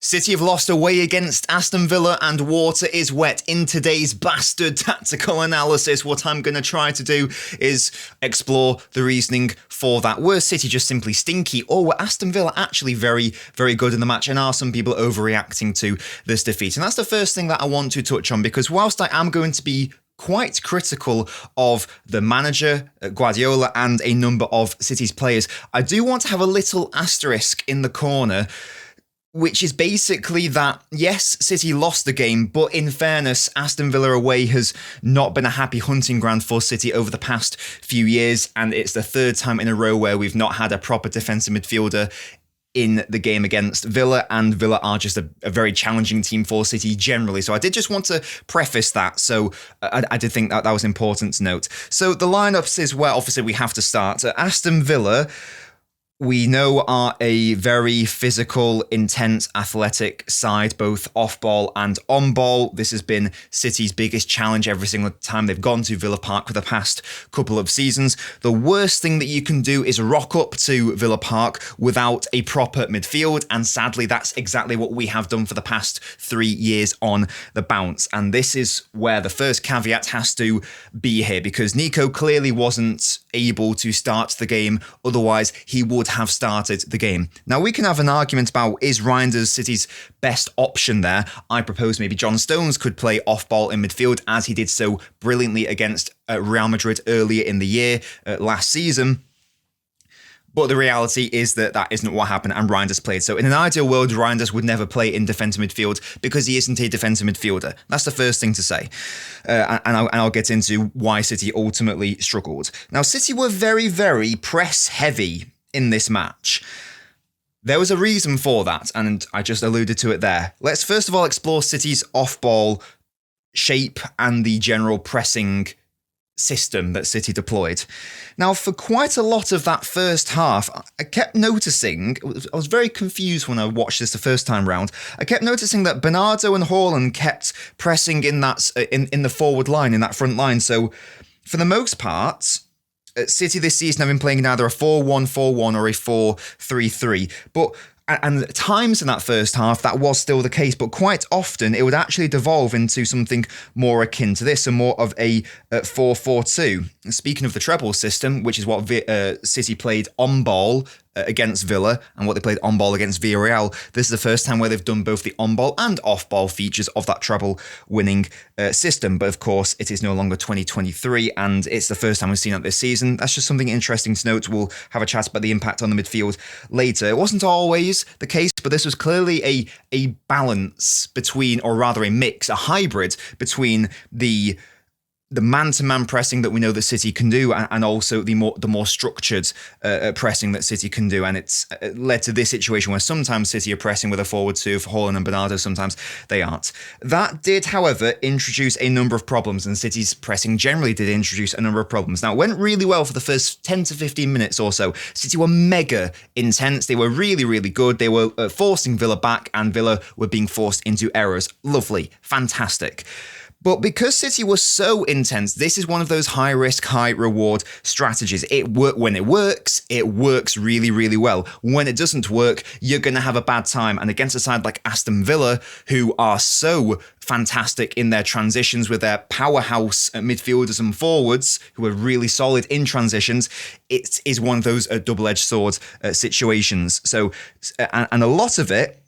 City have lost away against Aston Villa and water is wet. In today's bastard tactical analysis, what I'm going to try to do is explore the reasoning for that. Were City just simply stinky, or were Aston Villa actually very, very good in the match, and are some people overreacting to this defeat? And that's the first thing that I want to touch on, because whilst I am going to be quite critical of the manager, Guardiola, and a number of City's players, I do want to have a little asterisk in the corner, which is basically that, yes, City lost the game, but in fairness, Aston Villa away has not been a happy hunting ground for City over the past few years, and it's the third time in a row where we've not had a proper defensive midfielder in the game against Villa, and Villa are just a very challenging team for City generally. So I did just want to preface that. So I did think that was important to note. So the lineups is where obviously we have to start. Aston Villa, we know, are a very physical, intense, athletic side, both off-ball and on-ball. This has been City's biggest challenge every single time they've gone to Villa Park for the past couple of seasons. The worst thing that you can do is rock up to Villa Park without a proper midfield, and sadly, that's exactly what we have done for the past 3 years on the bounce. And this is where the first caveat has to be here, because Nico clearly wasn't able to start the game, otherwise he would have started the game. Now, we can have an argument about, is Reinders City's best option there? I propose maybe John Stones could play off-ball in midfield, as he did so brilliantly against Real Madrid earlier in the year, last season. But the reality is that that isn't what happened, and Reinders played. So in an ideal world, Reinders would never play in defensive midfield because he isn't a defensive midfielder. That's the first thing to say. And I'll get into why City ultimately struggled. Now, City were very, very press-heavy in this match. There was a reason for that, and I just alluded to it there. Let's first of all explore City's off-ball shape and the general pressing system that City deployed. Now, for quite a lot of that first half, I kept noticing, I was very confused when I watched this the first time round, I kept noticing that Bernardo and Haaland kept pressing in that in the forward line, in that front line. So, for the most part, City this season have been playing in either a 4-1-4-1 or a 4-3-3. But and at times in that first half, that was still the case, but quite often it would actually devolve into something more akin to this, and more of a 4-4-2. Speaking of the treble system, which is what City played on ball against Villa, and what they played on ball against Villarreal, this is the first time where they've done both the on ball and off ball features of that treble winning system. But of course, it is no longer 2023, and it's the first time we've seen that this season. That's just something interesting to note. We'll have a chat about the impact on the midfield later. It wasn't always the case, but this was clearly a balance between, or rather a mix, a hybrid between the man-to-man pressing that we know that City can do, and also the more structured pressing that City can do. And it's led to this situation where sometimes City are pressing with a forward two of Haaland and Bernardo, sometimes they aren't. That did, however, introduce a number of problems, and City's pressing generally did introduce a number of problems. Now, it went really well for the first 10 to 15 minutes or so. City were mega intense. They were really, really good. They were forcing Villa back, and Villa were being forced into errors. Lovely. Fantastic. But because City was so intense, this is one of those high-risk, high-reward strategies. When it works really, really well. When it doesn't work, you're going to have a bad time. And against a side like Aston Villa, who are so fantastic in their transitions with their powerhouse midfielders and forwards, who are really solid in transitions, it is one of those double-edged sword situations. So, and a lot of it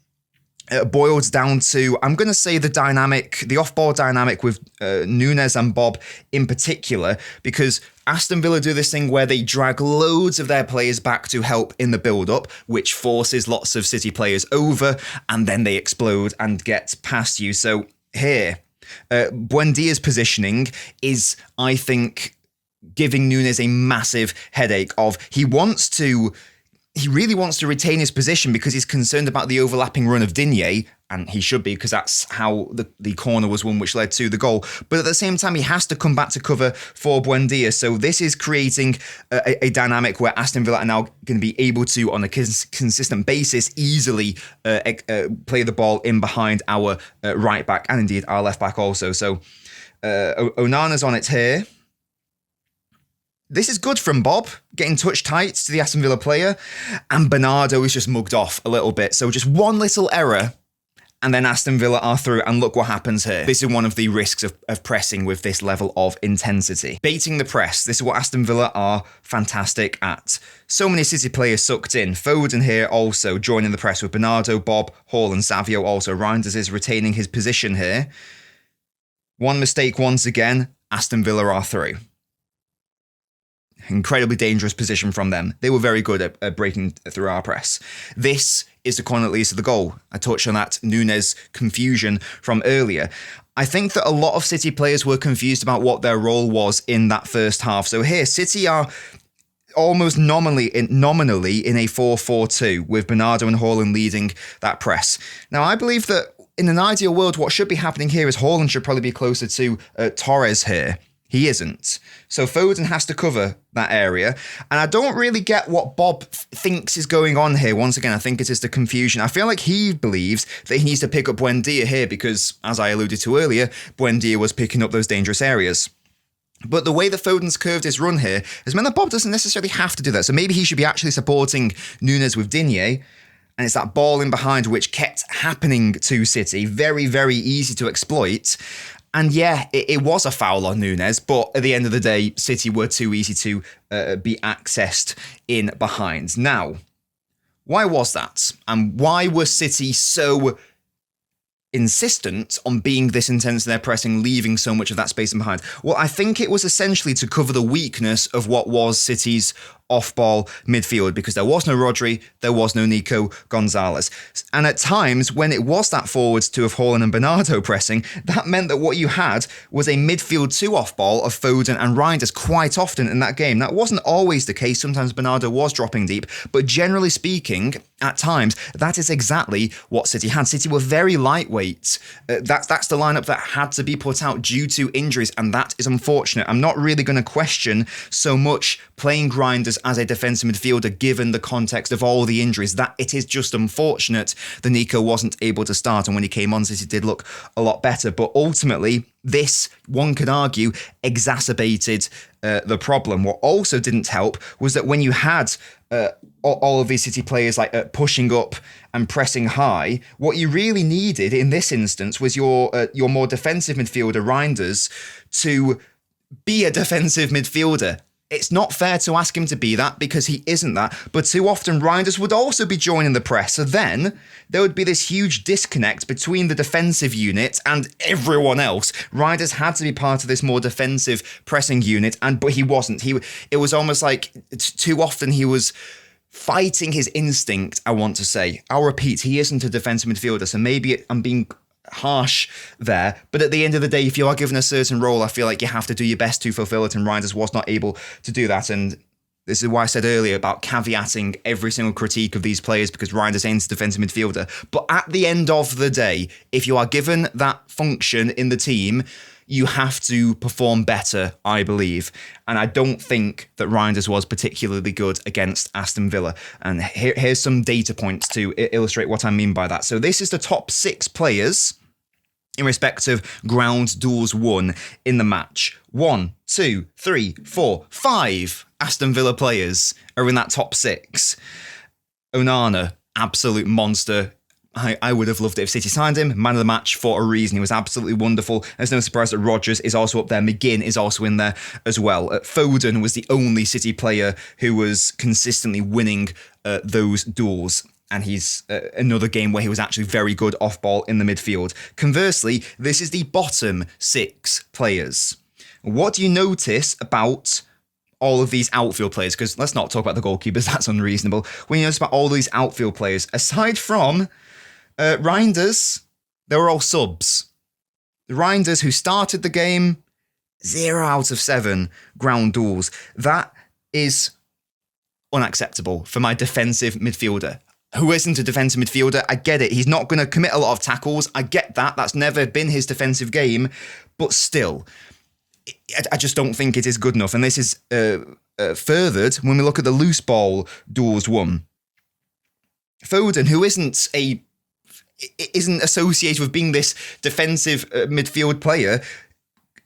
boils down to, I'm going to say, the off-ball dynamic with Nunes and Bob in particular, because Aston Villa do this thing where they drag loads of their players back to help in the build-up, which forces lots of City players over, and then they explode and get past you. So here, Buendia's positioning is, I think, giving Nunes a massive headache of, he really wants to retain his position because he's concerned about the overlapping run of Digne, and he should be, because that's how the corner was won, which led to the goal. But at the same time, he has to come back to cover for Buendia. So this is creating a dynamic where Aston Villa are now going to be able to, on a consistent basis, easily play the ball in behind our right back, and indeed our left back also. So Onana's on it here. This is good from Bob, getting touch tight to the Aston Villa player, and Bernardo is just mugged off a little bit. So just one little error, And then Aston Villa are through, and look what happens here. This is one of the risks of pressing with this level of intensity. Baiting the press, this is what Aston Villa are fantastic at. So many City players sucked in. Foden here also joining the press with Bernardo, Bob, Haaland, Savio also. Reinders is retaining his position here. One mistake once again, Aston Villa are through. Incredibly dangerous position from them. They were very good at breaking through our press. This is the corner that leads to the goal. I touched on that Núñez confusion from earlier. I think that a lot of City players were confused about what their role was in that first half. So here, City are almost nominally in a 4-4-2 with Bernardo and Haaland leading that press. Now, I believe that in an ideal world, what should be happening here is Haaland should probably be closer to Torres here. He isn't. So Foden has to cover that area. And I don't really get what Bob thinks is going on here. Once again, I think it is the confusion. I feel like he believes that he needs to pick up Buendia here because, as I alluded to earlier, Buendia was picking up those dangerous areas. But the way that Foden's curved his run here has meant that Bob doesn't necessarily have to do that. So maybe he should be actually supporting Núñez with Digne. And it's that ball in behind which kept happening to City. Very, very easy to exploit. And yeah, it was a foul on Núñez, but at the end of the day, City were too easy to be accessed in behind. Now, why was that? And why was City so insistent on being this intense in their pressing, leaving so much of that space in behind? Well, I think it was essentially to cover the weakness of what was City's off-ball midfield, because there was no Rodri, there was no Nico Gonzalez. And at times, when it was that forwards two of Haaland and Bernardo pressing, that meant that what you had was a midfield two off-ball of Foden and Reinders quite often in that game. That wasn't always the case. Sometimes Bernardo was dropping deep, but generally speaking, at times, that is exactly what City had. City were very lightweight. That's the lineup that had to be put out due to injuries, and that is unfortunate. I'm not really going to question so much playing Reinders as a defensive midfielder, given the context of all the injuries, that it is just unfortunate that Nico wasn't able to start, and when he came on, City did look a lot better. But ultimately, this, one could argue, exacerbated the problem. What also didn't help was that when you had all of these City players like pushing up and pressing high, what you really needed in this instance was your more defensive midfielder, Reinders, to be a defensive midfielder. It's not fair to ask him to be that because he isn't that, but too often Reinders would also be joining the press. So then there would be this huge disconnect between the defensive unit and everyone else. Reinders had to be part of this more defensive pressing unit, but he wasn't. It was almost like too often he was fighting his instinct, I want to say. I'll repeat, he isn't a defensive midfielder, so maybe I'm being harsh there, but at the end of the day, if you are given a certain role, I feel like you have to do your best to fulfill it, and Reinders was not able to do that. And this is why I said earlier about caveating every single critique of these players, because Reinders ain't a defensive midfielder. But at the end of the day, if you are given that function in the team, you have to perform better, I believe. And I don't think that Reinders was particularly good against Aston Villa. And here's some data points to illustrate what I mean by that. So this is the top 6 players in respect of ground duels won in the match. 1, 2, 3, 4, 5 Aston Villa players are in that top 6. Onana, absolute monster. I would have loved it if City signed him. Man of the match for a reason. He was absolutely wonderful. There's no surprise that Rodgers is also up there. McGinn is also in there as well. Foden was the only City player who was consistently winning those duels. And he's another game where he was actually very good off ball in the midfield. Conversely, this is the bottom 6 players. What do you notice about all of these outfield players? Because let's not talk about the goalkeepers, that's unreasonable. When you notice about all these outfield players, aside from Reinders, they were all subs. The Reinders, who started the game, 0 out of 7 ground duels. That is unacceptable for my defensive midfielder. Who isn't a defensive midfielder? I get it. He's not going to commit a lot of tackles. I get that. That's never been his defensive game. But still, I just don't think it is good enough. And this is furthered when we look at the loose ball duels won. Foden, who isn't associated with being this defensive midfield player,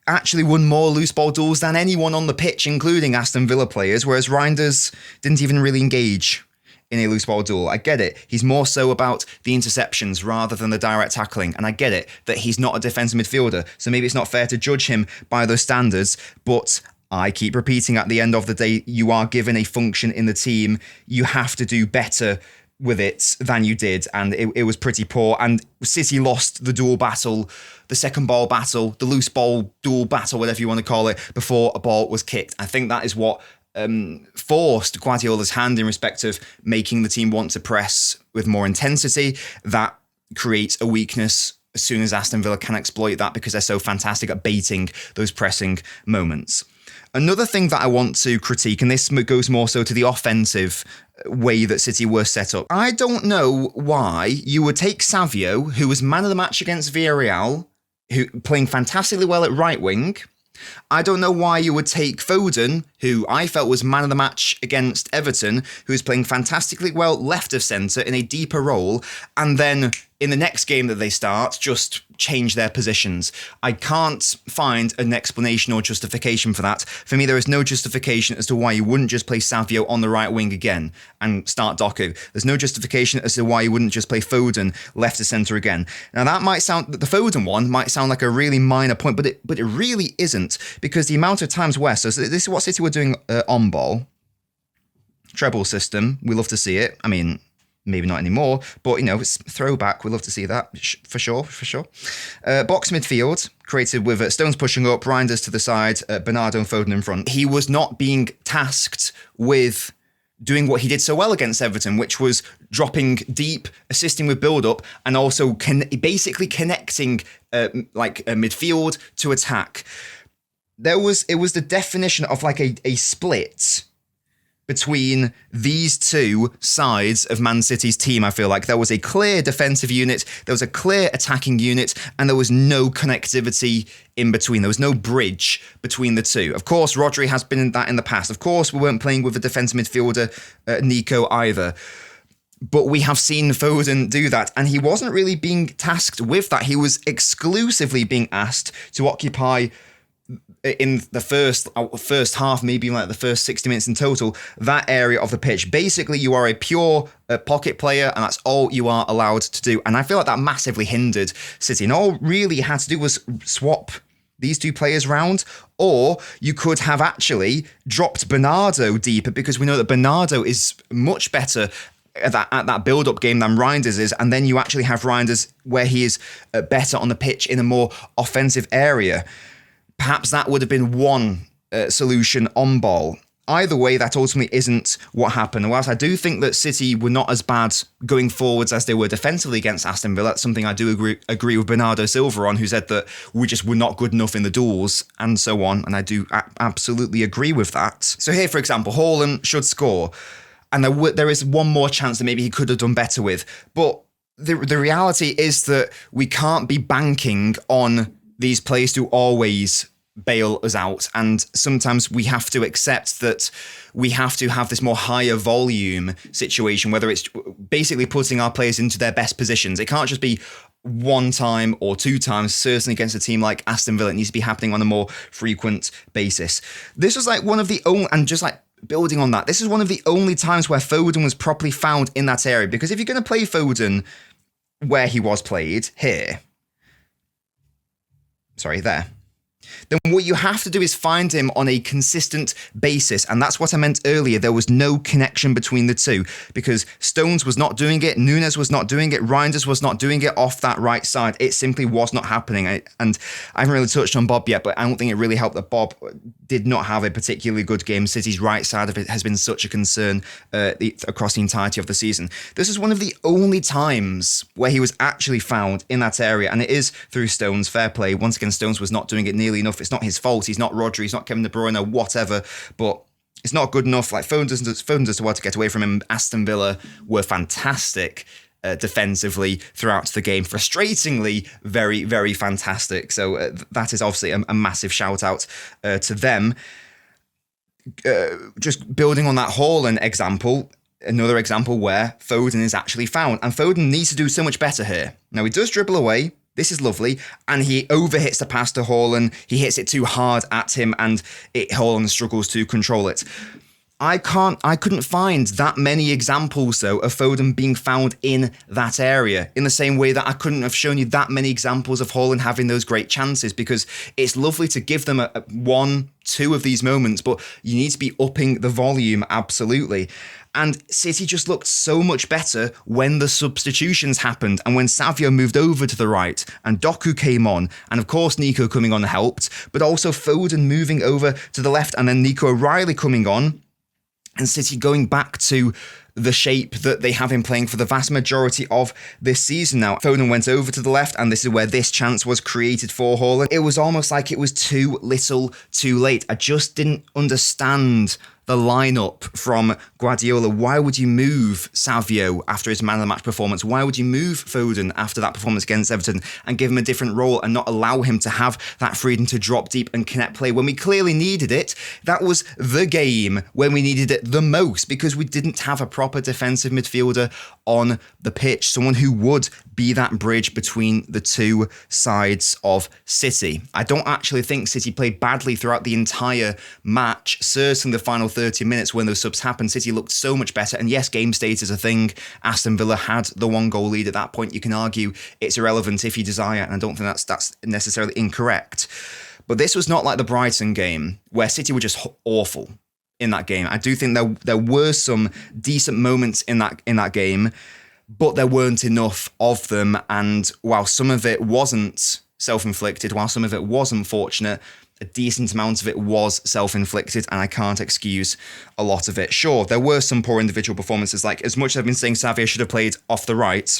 actually won more loose ball duels than anyone on the pitch, including Aston Villa players, whereas Reinders didn't even really engage in a loose ball duel. I get it. He's more so about the interceptions rather than the direct tackling. And I get it that he's not a defensive midfielder. So maybe it's not fair to judge him by those standards. But I keep repeating, at the end of the day, you are given a function in the team. You have to do better with it than you did, and it was pretty poor. And City lost the duel battle, the second ball battle, the loose ball duel battle, whatever you want to call it, before a ball was kicked. I think that is what forced Guardiola's hand in respect of making the team want to press with more intensity. That creates a weakness as soon as Aston Villa can exploit that, because they're so fantastic at baiting those pressing moments. Another thing that I want to critique, and this goes more so to the offensive way that City were set up. I don't know why you would take Savio, who was man of the match against Villarreal, who playing fantastically well at right wing. I don't know why you would take Foden, who I felt was man of the match against Everton, who is playing fantastically well left of centre in a deeper role, and then in the next game that they start, just change their positions. I can't find an explanation or justification for that. For me, there is no justification as to why you wouldn't just play Savio on the right wing again and start Doku. There's no justification as to why you wouldn't just play Foden left of centre again. Now, that might sound, the Foden one might sound like a really minor point, but it really isn't, because the amount of times where, so this is what City were doing on ball. Treble system, we love to see it. I mean, maybe not anymore, but, it's throwback. We love to see that, for sure. Box midfield, created with Stones pushing up, Reinders to the side, Bernardo and Foden in front. He was not being tasked with doing what he did so well against Everton, which was dropping deep, assisting with build-up, and also basically connecting a midfield to attack. It was the definition of like a split between these two sides of Man City's team. I feel like there was a clear defensive unit, there was a clear attacking unit, and there was no connectivity in between. There was no bridge between the two. Of course, Rodri has been in that in the past. Of course, we weren't playing with a defensive midfielder, Nico, either. But we have seen Foden do that, and he wasn't really being tasked with that. He was exclusively being asked to occupy, in the first half, maybe like the first 60 minutes in total, that area of the pitch. Basically, you are a pure pocket player, and that's all you are allowed to do. And I feel like that massively hindered City. And all really you had to do was swap these two players round, or you could have actually dropped Bernardo deeper, because we know that Bernardo is much better at that build-up game than Reinders is, and then you actually have Reinders where he is better on the pitch in a more offensive area. Perhaps that would have been one solution on ball. Either way, that ultimately isn't what happened. And whilst I do think that City were not as bad going forwards as they were defensively against Aston Villa, that's something I do agree with Bernardo Silva on, who said that we just were not good enough in the duels and so on. And I do absolutely agree with that. So here, for example, Haaland should score. And there is one more chance that maybe he could have done better with. But the reality is that we can't be banking on these players to always bail us out. And sometimes we have to accept that we have to have this more higher volume situation, whether it's basically putting our players into their best positions. It can't just be one time or two times, certainly against a team like Aston Villa. It needs to be happening on a more frequent basis. This was like one of the only, and just like building on that, this is one of the only times where Foden was properly found in that area. Because if you're going to play Foden where he was played, there, then what you have to do is find him on a consistent basis. And that's what I meant earlier. There was no connection between the two, because Stones was not doing it, Nunes was not doing it, Reinders was not doing it off that right side. It simply was not happening. And I haven't really touched on Bob yet, but I don't think it really helped that Bob did not have a particularly good game. City's right side of it has been such a concern across the entirety of the season. This is one of the only times where he was actually found in that area, and it is through Stones. Fair play. Once again, Stones was not doing it nearly enough. It's not his fault. He's not Rodri. He's not Kevin De Bruyne, whatever. But it's not good enough. Like Foden does well to get away from him. Aston Villa were fantastic defensively throughout the game. Frustratingly, very, very fantastic. So that is obviously a massive shout out to them. Just building on that Haaland example, another example where Foden is actually found. And Foden needs to do so much better here. Now, he does dribble away. This is lovely. And he overhits the pass to Haaland. He hits it too hard at him, and Haaland struggles to control it. I couldn't find that many examples, though, of Foden being found in that area, in the same way that I couldn't have shown you that many examples of Haaland having those great chances, because it's lovely to give them one, two of these moments, but you need to be upping the volume, absolutely. And City just looked so much better when the substitutions happened and when Savio moved over to the right and Doku came on. And of course, Nico coming on helped, but also Foden moving over to the left and then Nico O'Reilly coming on. And City going back to the shape that they have been playing for the vast majority of this season now. Foden went over to the left, and this is where this chance was created for Haaland. It was almost like it was too little, too late. I just didn't understand the lineup from Guardiola. Why would you move Savio after his man of the match performance? Why would you move Foden after that performance against Everton and give him a different role and not allow him to have that freedom to drop deep and connect play when we clearly needed it? That was the game when we needed it the most, because we didn't have a proper defensive midfielder on the pitch, someone who would be that bridge between the two sides of City. I don't actually think City played badly throughout the entire match. Certainly the final 30 minutes when those subs happened, City looked so much better. And yes, game state is a thing. Aston Villa had the 1-goal lead at that point. You can argue it's irrelevant if you desire, and I don't think that's necessarily incorrect. But this was not like the Brighton game where City were just awful in that game. I do think there were some decent moments in that game, but there weren't enough of them. And while some of it wasn't self-inflicted, while some of it was unfortunate, a decent amount of it was self-inflicted, and I can't excuse a lot of it. Sure, there were some poor individual performances, like as much as I've been saying Savio should have played off the right,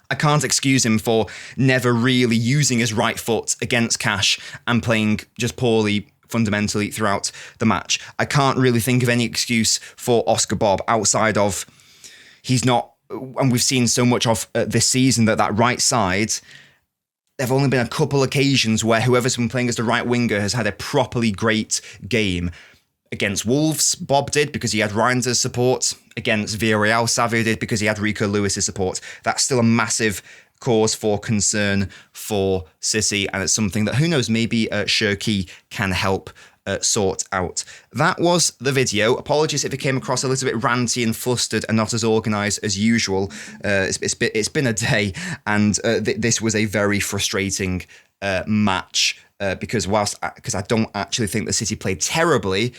I can't excuse him for never really using his right foot against Cash and playing just poorly fundamentally throughout the match. I can't really think of any excuse for Oscar Bob outside of he's not, and we've seen so much of this season that right side, there have only been a couple occasions where whoever's been playing as the right winger has had a properly great game. Against Wolves, Bob did because he had Ryan's support. Against Villarreal, Savio did because he had Rico Lewis's support. That's still a massive cause for concern for City, and it's something that, who knows, maybe Shirky can help sort out. That was the video. Apologies if it came across a little bit ranty and flustered and not as organised as usual. It's been a day, and this was a very frustrating match because I don't actually think the City played terribly,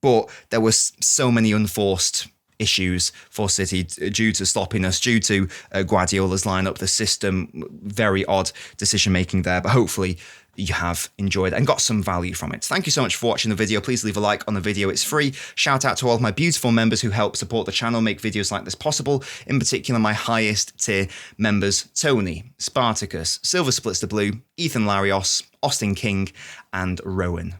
but there was so many unforced issues for City due to sloppiness, due to Guardiola's lineup, the system, very odd decision making there, but hopefully you have enjoyed and got some value from it. Thank you so much for watching the video. Please leave a like on the video. It's free. Shout out to all of my beautiful members who help support the channel, make videos like this possible. In particular, my highest tier members, Tony, Spartacus, Silver Splits the Blue, Ethan Larios, Austin King, and Rowan.